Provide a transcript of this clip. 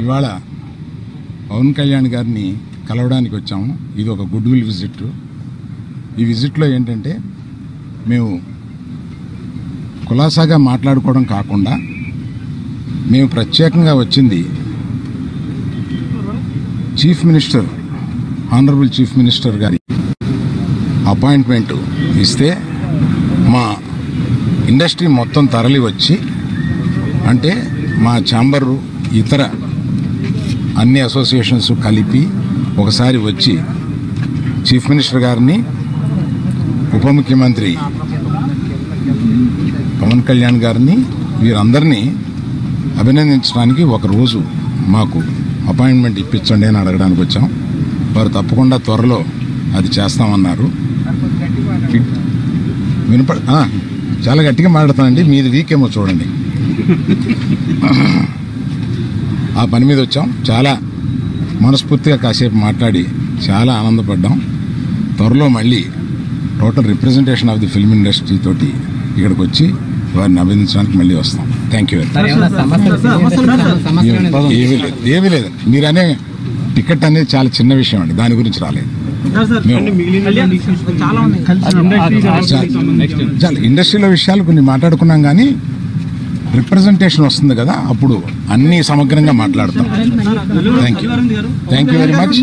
ఇవాళ పవన్ కళ్యాణ్ గారిని కలవడానికి వచ్చాము. ఇది ఒక గుడ్ విల్ విజిట్. ఈ విజిట్లో ఏంటంటే మేము కులాసాగా మాట్లాడుకోవడం కాకుండా మేము ప్రత్యేకంగా వచ్చింది chief minister, honourable chief minister గారి అపాయింట్మెంట్ ఇస్తే మా ఇండస్ట్రీ మొత్తం తరలి వచ్చి, అంటే మా ఛాంబరు ఇతర అన్ని అసోసియేషన్స్ కలిపి ఒకసారి వచ్చి చీఫ్ మినిస్టర్ గారిని, ఉప ముఖ్యమంత్రి పవన్ కళ్యాణ్ గారిని, వీరందరినీ అభినందించడానికి ఒకరోజు మాకు అపాయింట్మెంట్ ఇప్పించండి అని అడగడానికి వచ్చాం. వారు తప్పకుండా త్వరలో అది చేస్తామన్నారు. చాలా గట్టిగా మాట్లాడతానండి, మీది వీకేమో చూడండి. ఆ పని మీద వచ్చాం. చాలా మనస్ఫూర్తిగా కాసేపు మాట్లాడి చాలా ఆనందపడ్డాం. త్వరలో మళ్ళీ total representation of the film industry తోటి ఇక్కడికి వచ్చి వారిని అభినందించడానికి మళ్ళీ వస్తాం. Thank you. ఏమీ లేదు. మీరనే టికెట్ అనేది చాలా చిన్న విషయం అండి, దాని గురించి రాలేదు. చాలా ఇండస్ట్రీలో విషయాలు కొన్ని మాట్లాడుకున్నాం, కానీ రిప్రజెంటేషన్ వస్తుంది కదా, అప్పుడు అన్ని సమగ్రంగా మాట్లాడతాం. Thank you very much.